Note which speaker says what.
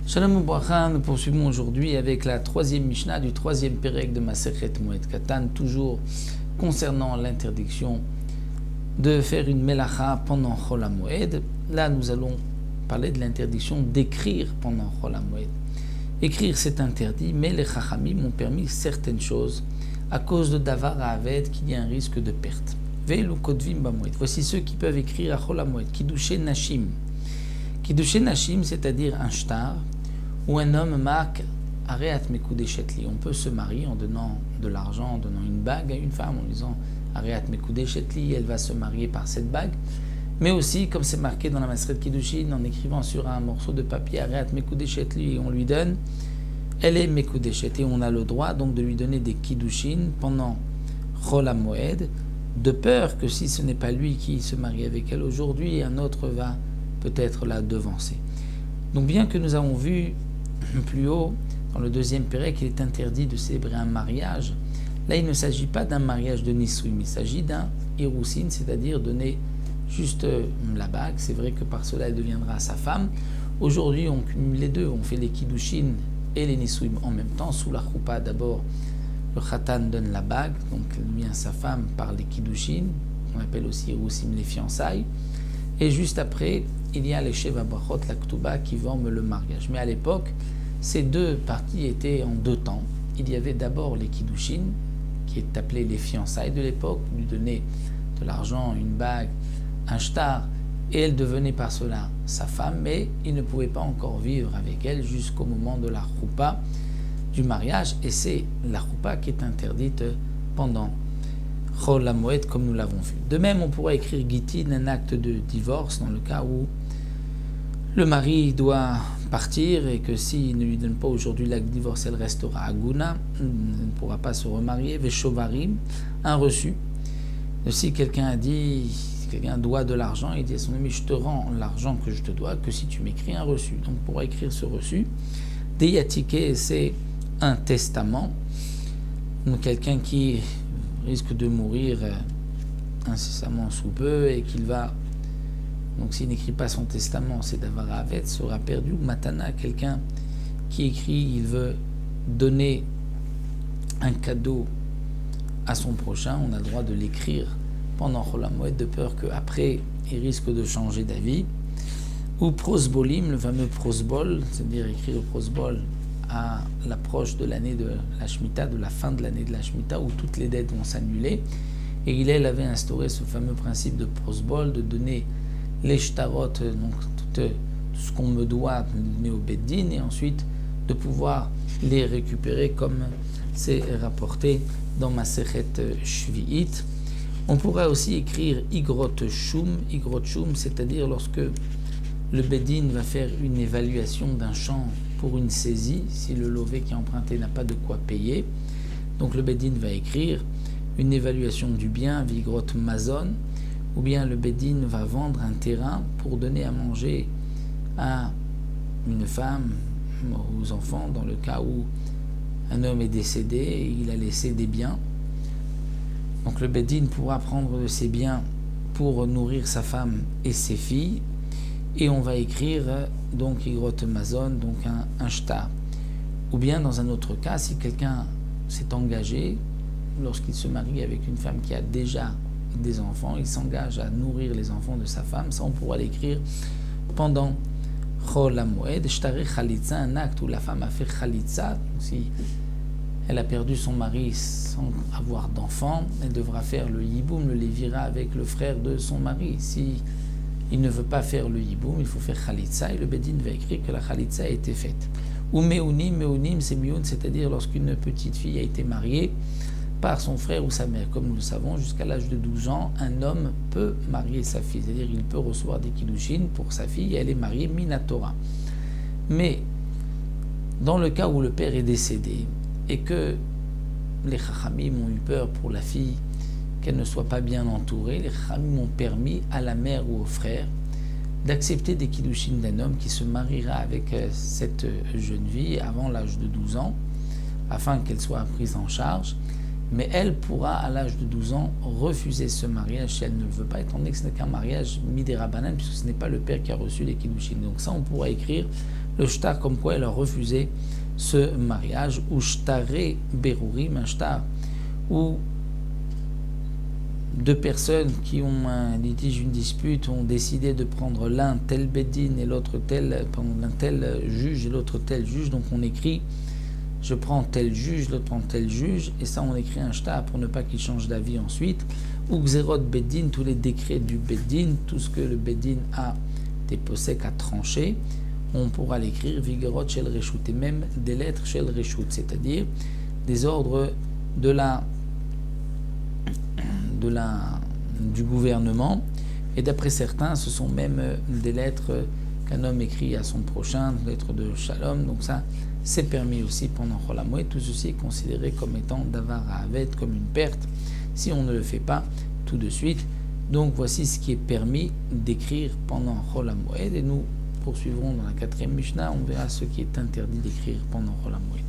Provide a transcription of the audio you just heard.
Speaker 1: Shalom Ubracha, nous poursuivons aujourd'hui avec la troisième Mishnah du troisième Pérek de Masechet Moed Katan, toujours concernant l'interdiction de faire une melacha pendant Chol HaMoed. Là, nous allons parler de l'interdiction d'écrire pendant Chol HaMoed. Écrire, c'est interdit, mais les Chachamim ont permis certaines choses à cause de Davar HaAved, qu'il y a un risque de perte. Ve'elu kotvim b'moed. Voici ceux qui peuvent écrire à Chol HaMoed. Kiddushe Nashim. Kiddushe Nashim, c'est-à-dire un shtar, où un homme marque Areat Mekudeshet li. On peut se marier en donnant de l'argent, en donnant une bague à une femme, en disant Areat Mekudeshet li, elle va se marier par cette bague. Mais aussi, comme c'est marqué dans la Maseret Kiddushin, en écrivant sur un morceau de papier Areat Mekudeshet li, on lui donne, elle est Mekudeshet. Et on a le droit donc de lui donner des Kiddushin pendant Chol HaMoed, de peur que si ce n'est pas lui qui se marie avec elle aujourd'hui, un autre va peut-être la devancer. Donc bien que nous avons vu plus haut, dans le deuxième pérec, il est interdit de célébrer un mariage. Là, il ne s'agit pas d'un mariage de Nisuim, il s'agit d'un Irousin, c'est-à-dire donner juste la bague. C'est vrai que par cela, elle deviendra sa femme. Aujourd'hui, on cumule les deux, on fait les Kiddushin et les Nisuim en même temps. Sous la choupa, d'abord, le Khatan donne la bague, donc elle devient sa femme par les Kiddushin, on appelle aussi Irousim les fiançailles. Et juste après, il y a les Sheva Brachot, la Ktuba, qui forment le mariage. Mais à l'époque, ces deux parties étaient en deux temps. Il y avait d'abord les Kiddushin, qui est appelé les fiançailles de l'époque, lui donner de l'argent, une bague, un shtar, et elle devenait par cela sa femme, mais il ne pouvait pas encore vivre avec elle jusqu'au moment de la choupa du mariage, et c'est la choupa qui est interdite pendant Chol HaMoed, comme nous l'avons vu. De même, on pourrait écrire Gitin, un acte de divorce, dans le cas où le mari doit partir et que s'il ne lui donne pas aujourd'hui l'acte de divorce, elle restera Aguna, elle ne pourra pas se remarier. Veshovarim, un reçu. Si quelqu'un doit de l'argent, il dit à son ami, je te rends l'argent que je te dois, que si tu m'écris un reçu. Donc on pourra écrire ce reçu. Deyatike, c'est un testament. Donc quelqu'un qui risque de mourir incessamment sous peu et qu'il va, donc s'il n'écrit pas son testament, c'est Davar HaAved, sera perdu. Ou Matana, quelqu'un qui écrit, il veut donner un cadeau à son prochain, on a le droit de l'écrire pendant Chol HaMoed, de peur qu'après il risque de changer d'avis. Ou prosbolim, le fameux prosbol, c'est-à-dire écrire le prosbol à l'approche de l'année de la Shemitah, de la fin de l'année de la Shemitah, où toutes les dettes vont s'annuler. Et Hillel avait instauré ce fameux principe de prosbol, de donner les shtarot, donc tout ce qu'on me doit, de donner au Beddin, et ensuite de pouvoir les récupérer comme c'est rapporté dans Masechet Shvi'it. On pourrait aussi écrire Igrot Shum, c'est-à-dire lorsque le Beddin va faire une évaluation d'un champ pour une saisie, si le lové qui est emprunté n'a pas de quoi payer. Donc le Beddin va écrire une évaluation du bien, Vigrot Mazon, ou bien le Beddin va vendre un terrain pour donner à manger à une femme, aux enfants, dans le cas où un homme est décédé et il a laissé des biens. Donc le Beddin pourra prendre de ses biens pour nourrir sa femme et ses filles, et on va écrire donc Igrot Mazon, donc un shtar. Ou bien dans un autre cas, si quelqu'un s'est engagé, lorsqu'il se marie avec une femme qui a déjà des enfants, il s'engage à nourrir les enfants de sa femme, ça on pourra l'écrire pendant Chol HaMoed. Shtare Chalitza, un acte où la femme a fait Chalitza, si elle a perdu son mari sans avoir d'enfants, elle devra faire le Yiboum, le lévira avec le frère de son mari. Si il ne veut pas faire le Yiboum, il faut faire Chalitza, et le Beddin va écrire que la Chalitza a été faite. Ou Meunim, c'est Mioun, c'est-à-dire lorsqu'une petite fille a été mariée par son frère ou sa mère. Comme nous le savons, jusqu'à l'âge de 12 ans, un homme peut marier sa fille, c'est-à-dire il peut recevoir des kiddushin pour sa fille et elle est mariée Minatora. Mais dans le cas où le père est décédé et que les Chachamim ont eu peur pour la fille qu'elle ne soit pas bien entourée, les Chachamim ont permis à la mère ou au frère d'accepter des kiddushin d'un homme qui se mariera avec cette jeune fille avant l'âge de 12 ans, afin qu'elle soit prise en charge. Mais elle pourra, à l'âge de 12 ans, refuser ce mariage si elle ne le veut pas, étant donné que ce n'est qu'un mariage midera banan, puisque ce n'est pas le père qui a reçu les kiddushin. Donc ça, on pourra écrire le shtar comme quoi elle a refusé ce mariage, ou shtaré berurim, un shtar où deux personnes qui ont un litige, une dispute, ont décidé de prendre l'un tel beddin et l'autre tel, l'un tel juge et l'autre tel juge. Donc on écrit, je prends tel juge, l'autre prend tel juge, et ça on écrit un shtar pour ne pas qu'il change d'avis ensuite. Ou xerot beddin, tous les décrets du beddin, tout ce que le beddin a des possèques à trancher, on pourra l'écrire vigorot shel reshut, et même des lettres shel reshut, c'est-à-dire des ordres du gouvernement, et d'après certains ce sont même des lettres qu'un homme écrit à son prochain, des lettres de shalom. Donc ça c'est permis aussi pendant Chol HaMoed. Tout ceci est considéré comme étant davar ha'avet, comme une perte si on ne le fait pas tout de suite. Donc voici ce qui est permis d'écrire pendant Chol HaMoed, et nous poursuivrons dans la 4e Mishnah, on verra ce qui est interdit d'écrire pendant Chol HaMoed.